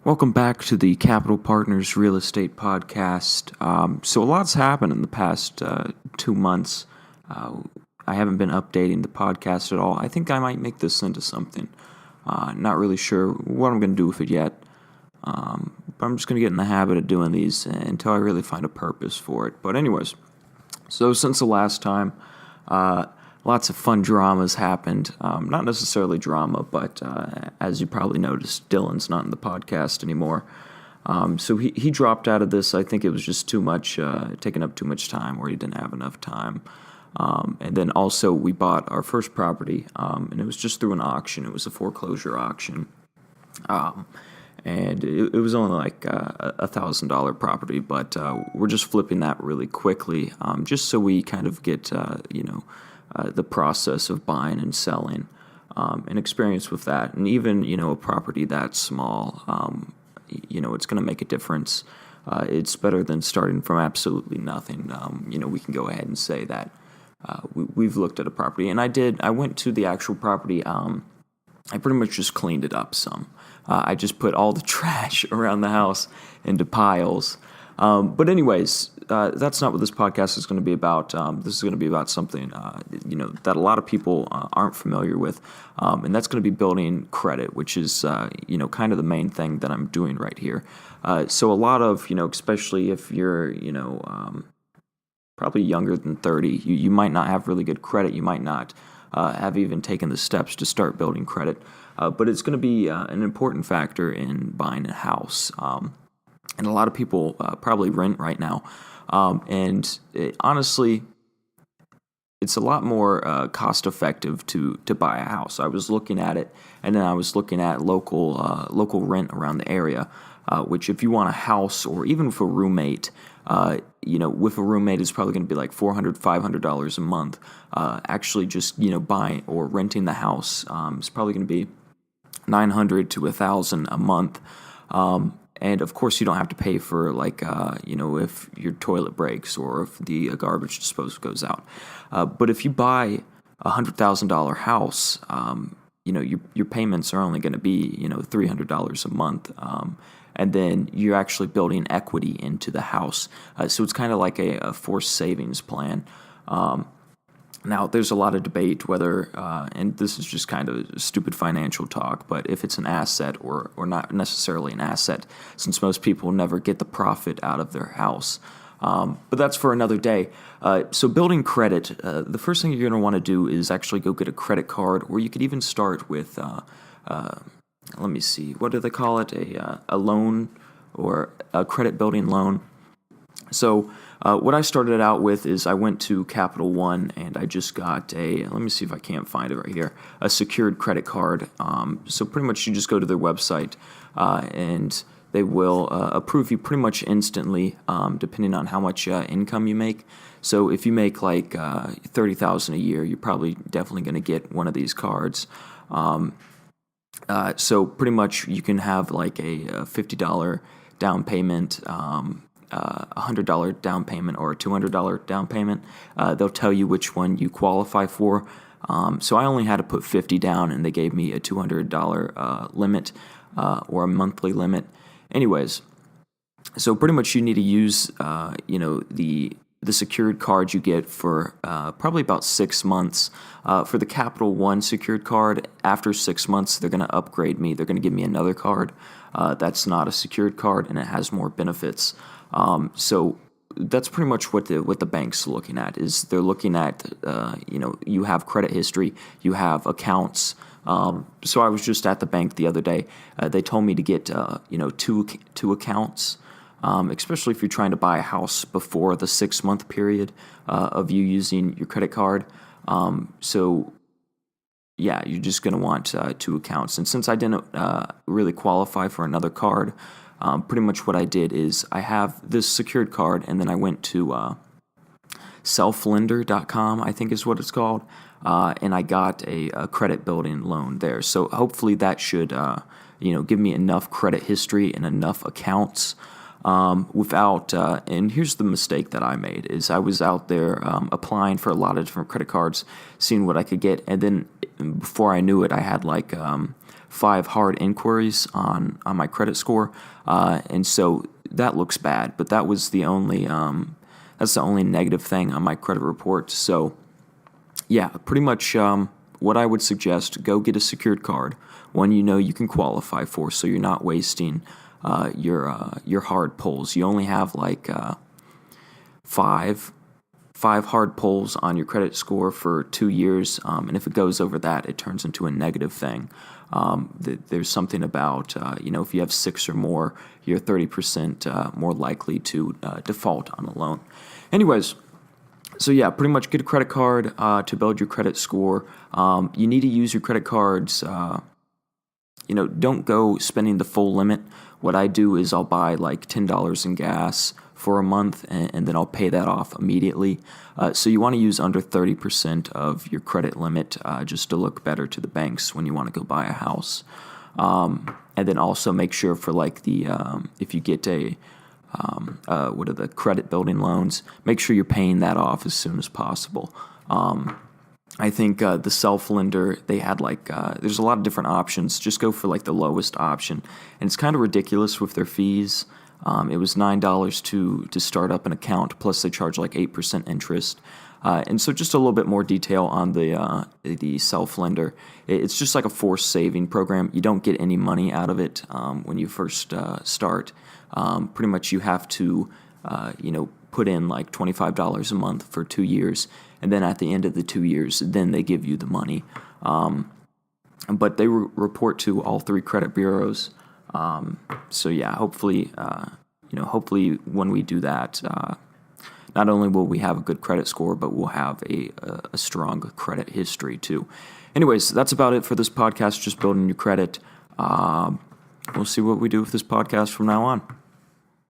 Welcome back to the Capital Partners Real Estate Podcast. So a lot's happened in the past 2 months. I haven't been updating the podcast at all. I think I might make this into something. Not really sure what I'm going to do with it yet. But I'm just going to get in the habit of doing these until I really find a purpose for it. But anyways, so since the last time, lots of fun dramas happened. Not necessarily drama, but as you probably noticed, Dylan's not in the podcast anymore. So he dropped out of this. I think it was just too much, taking up too much time, or he didn't have enough time. And then also we bought our first property, and it was just through an auction. It was a foreclosure auction. And it was only like a $1,000 property, but we're just flipping that really quickly, just so we kind of get, the process of buying and selling, and experience with that. And even, a property that small, it's going to make a difference. It's better than starting from absolutely nothing. We can go ahead and say that we've looked at a property. And I went to the actual property. I pretty much just cleaned it up some. I just put all the trash around the house into piles. But anyways, that's not what this podcast is going to be about. This is going to be about something, that a lot of people aren't familiar with. And that's going to be building credit, which is, kind of the main thing that I'm doing right here. So a lot of, especially if you're, probably younger than 30, you might not have really good credit. You might not have even taken the steps to start building credit. But it's going to be an important factor in buying a house. And a lot of people probably rent right now. Honestly, it's a lot more cost effective to buy a house. I was looking at it, and then I was looking at local rent around the area, which if you want a house or even for a roommate, with a roommate it's probably going to be like $400, $500 a month. Actually just, buying or renting the house is probably going to be $900 to $1,000 a month. And of course, you don't have to pay for if your toilet breaks or if the garbage disposal goes out. But if you buy a $100,000 house, your payments are only going to be $300 a month, and then you're actually building equity into the house. So it's kind of like a forced savings plan. Now, there's a lot of debate whether, and this is just kind of stupid financial talk, but if it's an asset or not necessarily an asset, since most people never get the profit out of their house. But that's for another day. So building credit, the first thing you're going to want to do is actually go get a credit card, or you could even start with, let me see, what do they call it? A loan or a credit building loan. So what I started out with is I went to Capital One and I just got let me see if I can't find it right here, a secured credit card. So pretty much you just go to their website and they will approve you pretty much instantly, depending on how much income you make. So if you make like $30,000 a year, you're probably definitely going to get one of these cards. So pretty much you can have like a $50 down payment, $100 down payment, or a $200 down payment. They'll tell you which one you qualify for. So I only had to put $50 down, and they gave me a $200 limit or a monthly limit. Anyways, so pretty much you need to use the secured card you get for probably about 6 months. For the Capital One secured card, after 6 months, they're going to upgrade me. They're going to give me another card that's not a secured card, and it has more benefits. So that's pretty much what the bank's looking at. Is they're looking at you have credit history, you have accounts. So I was just at the bank the other day. They told me to get two accounts. Especially if you're trying to buy a house before the 6-month period of you using your credit card. So, yeah, you're just going to want 2 accounts. And since I didn't really qualify for another card, pretty much what I did is I have this secured card, and then I went to selflender.com, I think is what it's called, and I got a credit building loan there. So hopefully that should give me enough credit history and enough accounts. And here's the mistake that I made, is I was out there applying for a lot of different credit cards, seeing what I could get, and then before I knew it, I had like 5 hard inquiries on my credit score, and so that looks bad. But that was the only that's the only negative thing on my credit report. So yeah, pretty much what I would suggest: go get a secured card, one you know you can qualify for, so you're not wasting your hard pulls. You only have like five hard pulls on your credit score for 2 years, and if it goes over that, it turns into a negative thing. There's something about if you have 6 or more, you're 30% more likely to default on a loan. Anyways. So yeah, pretty much get a credit card to build your credit score. You need to use your credit cards. Don't go spending the full limit. What I do is I'll buy like $10 in gas for a month, and then I'll pay that off immediately. So you want to use under 30% of your credit limit just to look better to the banks when you want to go buy a house. And then also make sure for like if you get what are the credit building loans, make sure you're paying that off as soon as possible. I think the self-lender, they had there's a lot of different options. Just go for like the lowest option. And it's kind of ridiculous with their fees. It was $9 to start up an account, plus they charge like 8% interest. And so just a little bit more detail on the self-lender. It's just like a forced saving program. You don't get any money out of it when you first start. Pretty much you have to, put in like $25 a month for 2 years, and then at the end of the 2 years, then they give you the money. But they report to all 3 credit bureaus. So yeah, hopefully when we do that, not only will we have a good credit score, but we'll have a strong credit history too. Anyways, that's about it for this podcast, just building your credit. We'll see what we do with this podcast from now on.